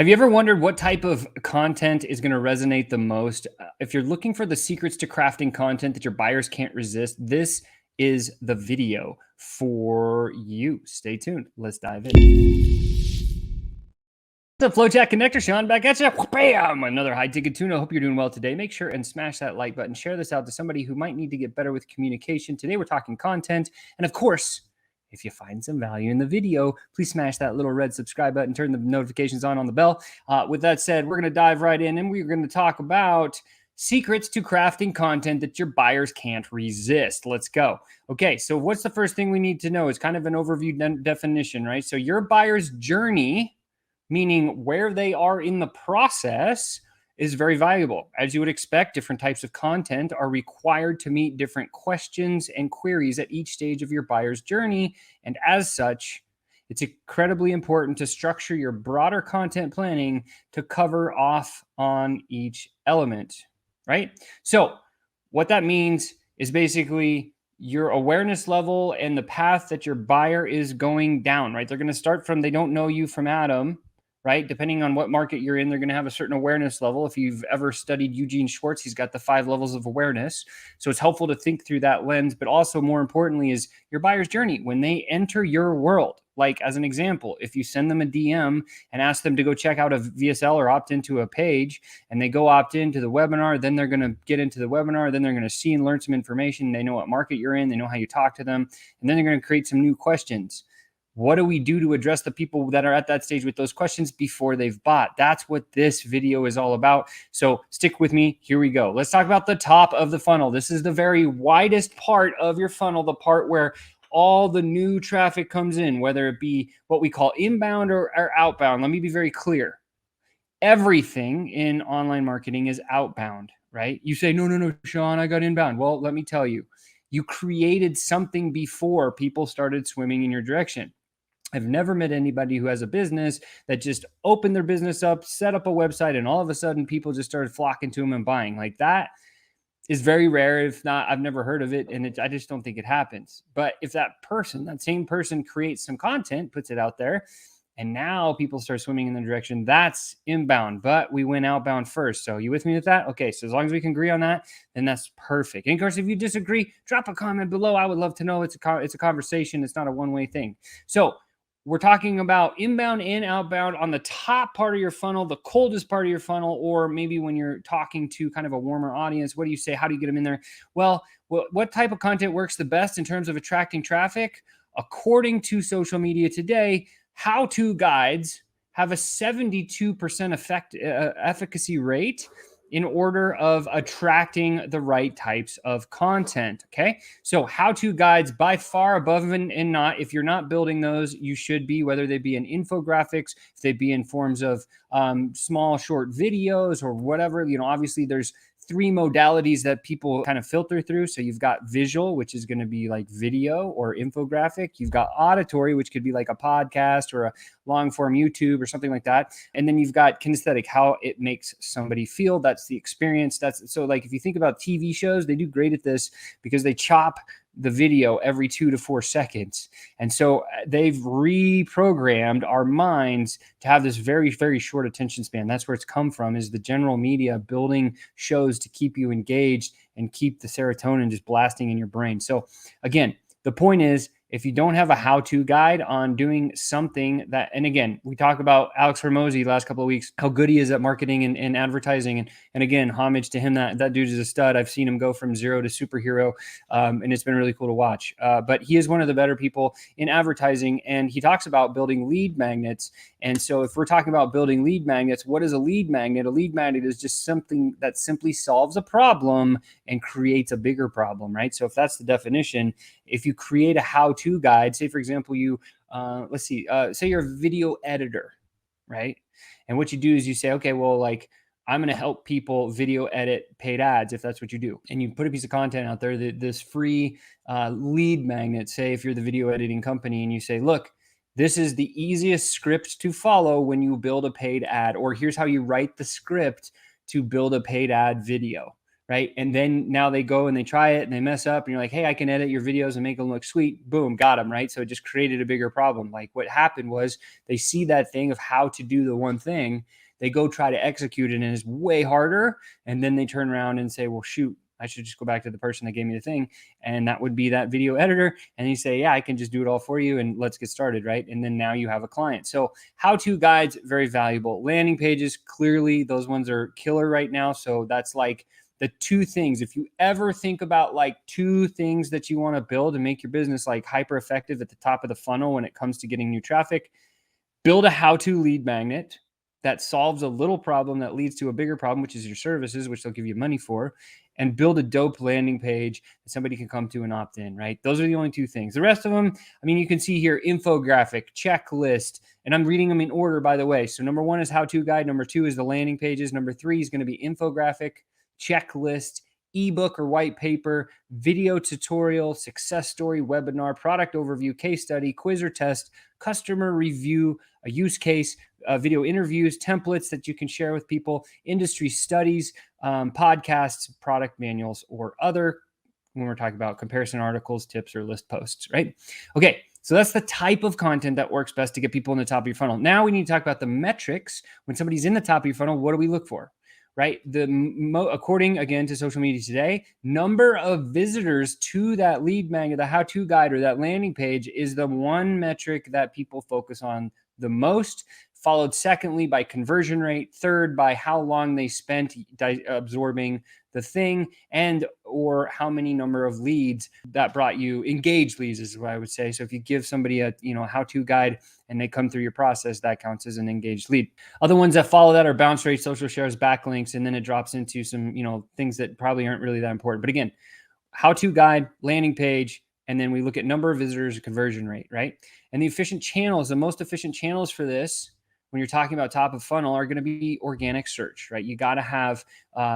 Have you ever wondered what type of content is going to resonate the most? If you're looking for the secrets to crafting content that your buyers can't resist, this is the video for you. Stay tuned. Let's dive in. The FlowChat connector, Sean, back at you. Bam! Another high ticket tuna. Hope you're doing well today. Make sure and smash that like button. Share this out to somebody who might need to get better with communication. Today we're talking content, and of course, if you find some value in the video, please smash that little red subscribe button, turn the notifications on the bell. With that said, we're going to dive right in, and we're going to talk about secrets to crafting content that your buyers can't resist. Let's go. Okay, so what's the first thing we need to know? It's kind of an overview definition, right? So your buyer's journey, meaning where they are in the process, is very valuable. As you would expect, different types of content are required to meet different questions and queries at each stage of your buyer's journey. And as such, it's incredibly important to structure your broader content planning to cover off on each element, right? So what that means is basically your awareness level and the path that your buyer is going down, right? They're going to start from they don't know you from Adam, right? Depending on what market you're in, they're going to have a certain awareness level. If you've ever studied Eugene Schwartz, he's got the 5 levels of awareness. So it's helpful to think through that lens, but also more importantly is your buyer's journey. When they enter your world, like as an example, if you send them a DM and ask them to go check out a VSL or opt into a page and they go opt into the webinar, then they're going to get into the webinar, then they're going to see and learn some information. They know what market you're in, they know how you talk to them, and then they're going to create some new questions. What do we do to address the people that are at that stage with those questions before they've bought? That's what this video is all about. So stick with me. Here we go. Let's talk about the top of the funnel. This is the very widest part of your funnel, the part where all the new traffic comes in, whether it be what we call inbound or outbound. Let me be very clear. Everything in online marketing is outbound, right? You say, no, Sean, I got inbound. Well, let me tell you, you created something before people started swimming in your direction. I've never met anybody who has a business that just opened their business up, set up a website, and all of a sudden people just started flocking to them and buying. Like that is very rare. If not, I've never heard of it, and I just don't think it happens. But if that same person creates some content, puts it out there, and now people start swimming in the direction, that's inbound, but we went outbound first. So you with me with that? Okay, so as long as we can agree on that, then that's perfect. And of course, if you disagree, drop a comment below. I would love to know. It's a conversation. It's not a one-way thing. So we're talking about inbound and outbound on the top part of your funnel, the coldest part of your funnel, or maybe when you're talking to kind of a warmer audience. What do you say? How do you get them in there? Well, what type of content works the best in terms of attracting traffic? According to social media today, how-to guides have a 72% efficacy rate in order of attracting the right types of content. Okay. So how-to guides by far above and not, if you're not building those, you should be, whether they be in infographics, if they be in forms of small short videos or whatever. Obviously there's 3 modalities that people kind of filter through. So you've got visual, which is going to be like video or infographic. You've got auditory, which could be like a podcast or a long form YouTube or something like that. And then you've got kinesthetic, how it makes somebody feel. That's the experience. So like if you think about TV shows, they do great at this because they chop the video every 2 to 4 seconds. And so they've reprogrammed our minds to have this very, very short attention span. That's where it's come from, is the general media building shows to keep you engaged and keep the serotonin just blasting in your brain. So again, the point is, if you don't have a how-to guide on doing something that, and again, we talk about Alex Hormozy last couple of weeks, how good he is at marketing and advertising. And again, homage to him, that dude is a stud. I've seen him go from zero to superhero, and it's been really cool to watch. But he is one of the better people in advertising, and he talks about building lead magnets. And so if we're talking about building lead magnets, what is a lead magnet? A lead magnet is just something that simply solves a problem and creates a bigger problem, right? So if that's the definition, if you create a how-to guide, say, for example, say you're a video editor, right? And what you do is you say, okay, well, like, I'm going to help people video edit paid ads, if that's what you do. And you put a piece of content out there, this free lead magnet, say, if you're the video editing company, and you say, look, this is the easiest script to follow when you build a paid ad, or here's how you write the script to build a paid ad video. right? And then now they go and they try it and they mess up and you're like, hey, I can edit your videos and make them look sweet. Boom, got them, right? So it just created a bigger problem. Like what happened was they see that thing of how to do the one thing, they go try to execute it and it's way harder. And then they turn around and say, well, shoot, I should just go back to the person that gave me the thing. And that would be that video editor. And you say, yeah, I can just do it all for you and let's get started, right? And then now you have a client. So how-to guides, very valuable. Landing pages, clearly those ones are killer right now. So that's like the two things. If you ever think about like two things that you want to build and make your business like hyper effective at the top of the funnel when it comes to getting new traffic, build a how-to lead magnet that solves a little problem that leads to a bigger problem, which is your services, which they'll give you money for, and build a dope landing page that somebody can come to and opt in, right? Those are the only two things. The rest of them, I mean, you can see here, infographic, checklist, and I'm reading them in order, by the way. So number one is how-to guide. Number two is the landing pages. Number three is going to be infographic, checklist, ebook or white paper, video tutorial, success story, webinar, product overview, case study, quiz or test, customer review, a use case, video interviews, templates that you can share with people, industry studies, podcasts, product manuals, or other when we're talking about comparison articles, tips, or list posts, right? Okay, so that's the type of content that works best to get people in the top of your funnel. Now we need to talk about the metrics. When somebody's in the top of your funnel, what do we look for? Right? According again to Social Media Today, number of visitors to that lead magnet, the how-to guide or that landing page is the one metric that people focus on the most, followed secondly by conversion rate, third by how long they spent absorbing the thing, and or how many number of leads that brought you engaged leads is what I would say. So if you give somebody a how-to guide and they come through your process, that counts as an engaged lead. Other ones that follow that are bounce rate, social shares, backlinks, and then it drops into some things that probably aren't really that important. But again, how-to guide, landing page, and then we look at number of visitors, conversion rate, right? And the efficient channels, the most efficient channels for this when you're talking about top of funnel are going to be organic search, right? You got to have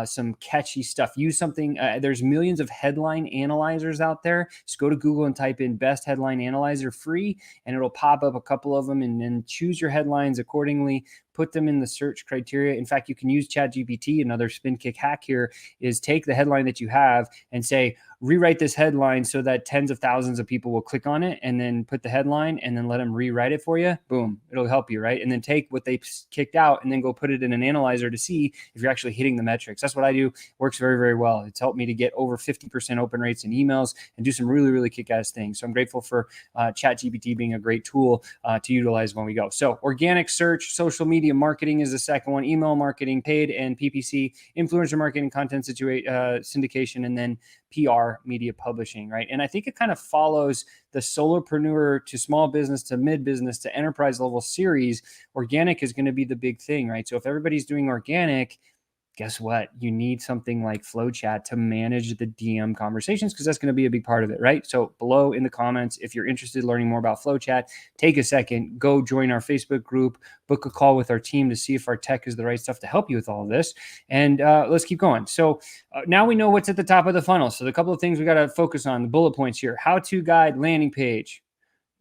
some catchy stuff. Use something. There's millions of headline analyzers out there. Just go to Google and type in best headline analyzer free, and it'll pop up a couple of them, and then choose your headlines accordingly. Put them in the search criteria. In fact, you can use ChatGPT. Another spin kick hack here is take the headline that you have and say, rewrite this headline so that tens of thousands of people will click on it, and then put the headline and then let them rewrite it for you. Boom, it'll help you, right? And then take what they kicked out and then go put it in an analyzer to see if you're actually hitting the metrics. That's what I do. Works very, very well. It's helped me to get over 50% open rates in emails and do some really, really kick-ass things. So I'm grateful for ChatGPT being a great tool to utilize when we go. So organic search, social media marketing is the second one, email marketing, paid and PPC, influencer marketing, content syndication, and then PR, media publishing, right? And I think it kind of follows the solopreneur to small business to mid business to enterprise level series. Organic is going to be the big thing, right? So if everybody's doing organic, guess what? You need something like FlowChat to manage the DM conversations, because that's going to be a big part of it, right? So below in the comments, if you're interested in learning more about FlowChat, take a second, go join our Facebook group, book a call with our team to see if our tech is the right stuff to help you with all of this. And let's keep going. So now we know what's at the top of the funnel. So the couple of things we got to focus on, the bullet points here: how-to guide, landing page,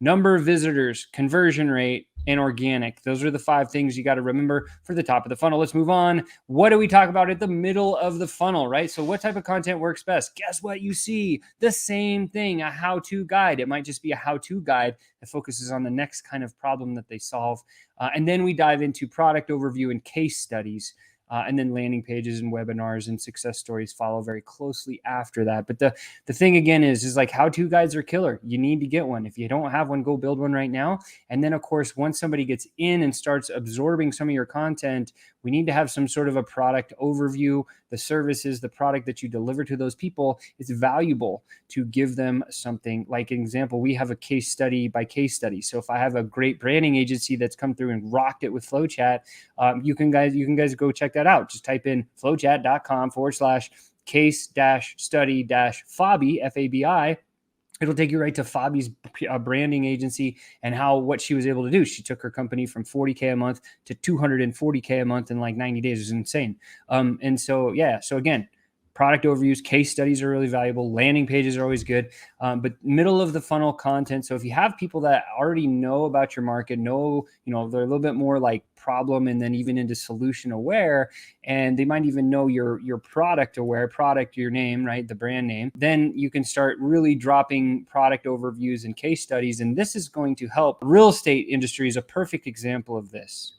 number of visitors, conversion rate, and organic. Those are the 5 things you got to remember for the top of the funnel. Let's move on. What do we talk about at the middle of the funnel, right? So what type of content works best? Guess what you see? The same thing, a how-to guide. It might just be a how-to guide that focuses on the next kind of problem that they solve. And then we dive into product overview and case studies. And then landing pages and webinars and success stories follow very closely after that. But the thing again is like how-to guides are killer. You need to get one. If you don't have one, go build one right now. And then of course, once somebody gets in and starts absorbing some of your content, we need to have some sort of a product overview. The services, the product that you deliver to those people, it's valuable to give them something. Like an example, we have a case study by case study. So if I have a great branding agency that's come through and rocked it with FlowChat, you can guys go check that out. Just type in flowchat.com/case-study-Fabi, Fabi. It'll take you right to Fabi's branding agency and what she was able to do. She took her company from $40K a month to $240K a month in like 90 days. It was insane. And so, yeah. So again, Product overviews, case studies are really valuable. Landing pages are always good. But middle of the funnel content. So if you have people that already know about your market, know, they're a little bit more like problem and then even into solution aware, and they might even know your product aware, your name, right? The brand name. Then you can start really dropping product overviews and case studies. And this is going to help. Real estate industry is a perfect example of this.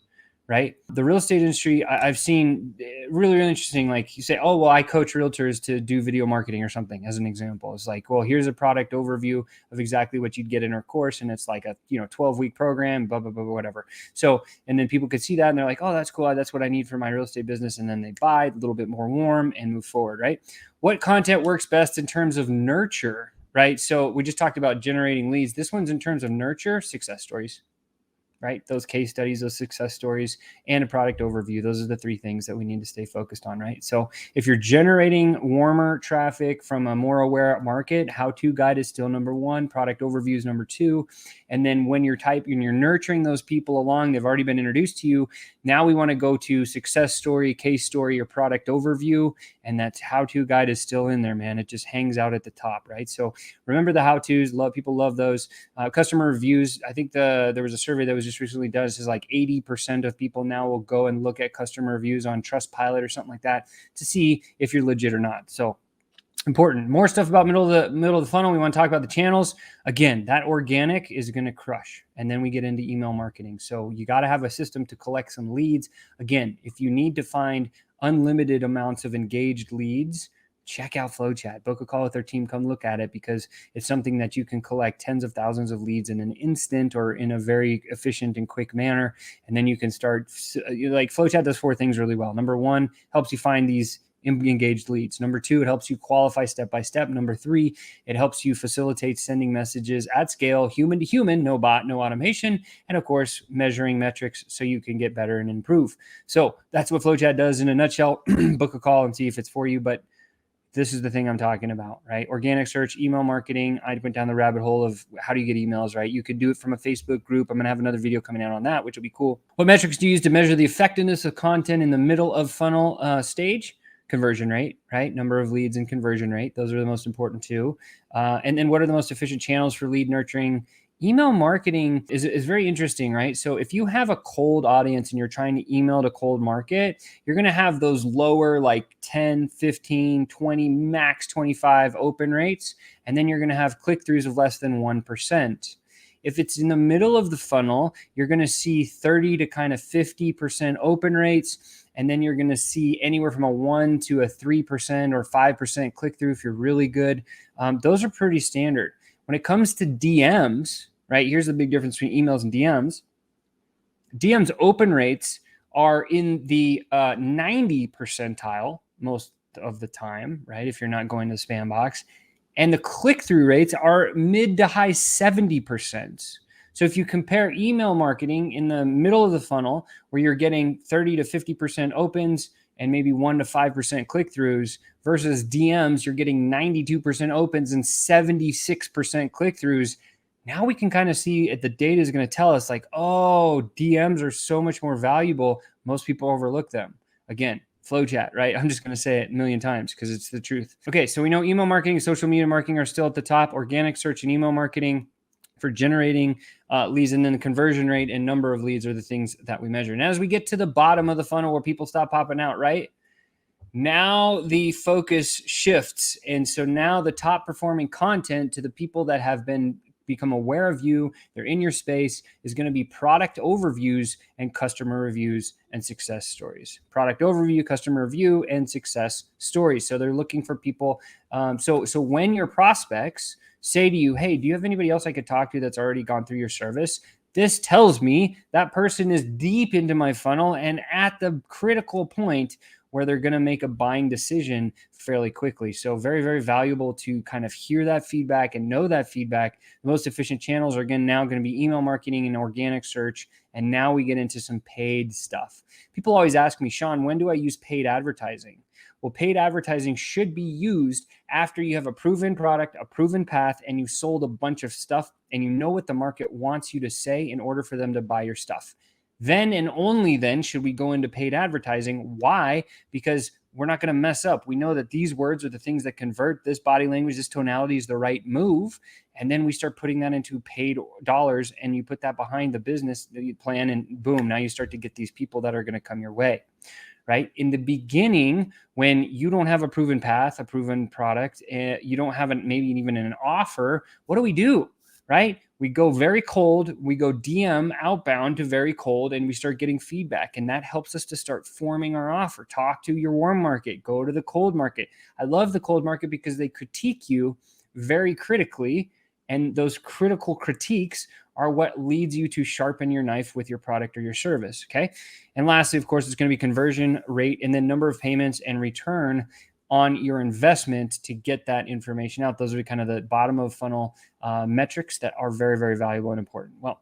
Right? The real estate industry, I've seen really, really interesting. Like you say, oh, well, I coach realtors to do video marketing or something as an example. It's like, well, here's a product overview of exactly what you'd get in our course. And it's like a, 12-week program, blah, blah, blah, whatever. So, and then people could see that and they're like, oh, that's cool. That's what I need for my real estate business. And then they buy a little bit more warm and move forward, right? What content works best in terms of nurture, right? So we just talked about generating leads. This one's in terms of nurture, success stories. Right? Those case studies, those success stories, and a product overview. Those are the three things that we need to stay focused on, right? So if you're generating warmer traffic from a more aware market, how-to guide is still number one, product overview is number two. And then when you're nurturing those people along, they've already been introduced to you. Now we want to go to success story, case story, or product overview. And that how-to guide is still in there, man. It just hangs out at the top, right? So remember the how-tos. People love those. Customer reviews. I think there was a survey that was just recently done. It says like 80% of people now will go and look at customer reviews on Trustpilot or something like that to see if you're legit or not. So important. More stuff about middle of the funnel. We want to talk about the channels. Again, that organic is going to crush. And then we get into email marketing. So you got to have a system to collect some leads. Again, if you need to find unlimited amounts of engaged leads, check out FlowChat. Book a call with their team. Come look at it because it's something that you can collect tens of thousands of leads in an instant or in a very efficient and quick manner. And then you can start, like FlowChat does four things really well. Number one, helps you find these engaged leads. Number two, it helps you qualify step by step. Number three, it helps you facilitate sending messages at scale, human to human, no bot, no automation, and of course, measuring metrics so you can get better and improve. So that's what FlowChat does in a nutshell. Book a call and see if it's for you. But this is the thing I'm talking about, right? Organic search, email marketing. I went down the rabbit hole of how do you get emails, right? You could do it from a Facebook group. I'm going to have another video coming out on that, which will be cool. What metrics do you use to measure the effectiveness of content in the middle of funnel stage? Conversion rate, right? Number of leads and conversion rate. Those are the most important two. And then what are the most efficient channels for lead nurturing? Email marketing is very interesting, right? So if you have a cold audience and you're trying to email to cold market, you're going to have those lower like 10, 15, 20, max 25 open rates. And then you're going to have click-throughs of less than 1%. If it's in the middle of the funnel, you're going to see 30 to kind of 50% open rates. And then you're going to see anywhere from a 1 to a 3% or 5% click-through if you're really good. Those are pretty standard. When it comes to DMs, right, here's the big difference between emails and DMs. DMs open rates are in the 90 percentile most of the time, right, if you're not going to the spam box. And the click-through rates are mid to high 70%. So if you compare email marketing in the middle of the funnel, where you're getting 30 to 50% opens and maybe 1 to 5% click-throughs, versus DMs, you're getting 92% opens and 76% click-throughs. Now we can kind of see the data is going to tell us like, oh, DMs are so much more valuable. Most people overlook them. Again, FlowChat, right? I'm just going to say it a million times because it's the truth. Okay, so we know email marketing and social media marketing are still at the top. Organic search and email marketing for generating leads, and then the conversion rate and number of leads are the things that we measure. And as we get to the bottom of the funnel where people stop popping out, right? Now the focus shifts. And so now the top performing content to the people that have become aware of you, they're in your space, is going to be product overviews and customer reviews and success stories. Product overview, customer review, and success stories. So they're looking for people. So when your prospects say to you, hey, do you have anybody else I could talk to that's already gone through your service? This tells me that person is deep into my funnel and at the critical point where they're going to make a buying decision fairly quickly. So very, very valuable to kind of hear that feedback and know that feedback. The most efficient channels are, again, now going to be email marketing and organic search. And now we get into some paid stuff. People always ask me, Sean, when do I use paid advertising? Well, paid advertising should be used after you have a proven product, a proven path, and you've sold a bunch of stuff and you know what the market wants you to say in order for them to buy your stuff. Then and only then should we go into paid advertising. Why? Because we're not going to mess up. We know that these words are the things that convert. This body language, this tonality is the right move. And then we start putting that into paid dollars, and you put that behind the business plan, and boom, now you start to get these people that are going to come your way, right? In the beginning, when you don't have a proven path, a proven product, you don't have maybe even an offer, what do? Right? We go very cold, we go DM outbound to very cold, and we start getting feedback. And that helps us to start forming our offer. Talk to your warm market, go to the cold market. I love the cold market because they critique you very critically. And those critical critiques are what leads you to sharpen your knife with your product or your service. Okay. And lastly, of course, it's going to be conversion rate and then number of payments and return on your investment to get that information out. Those are kind of the bottom of funnel metrics that are very, very valuable and important. Well,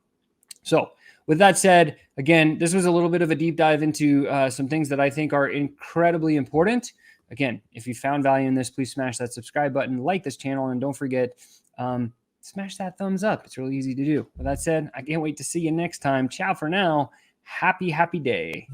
so with that said, again, this was a little bit of a deep dive into some things that I think are incredibly important. Again, if you found value in this, please smash that subscribe button, like this channel, and don't forget, smash that thumbs up. It's really easy to do. With that said, I can't wait to see you next time. Ciao for now. Happy day.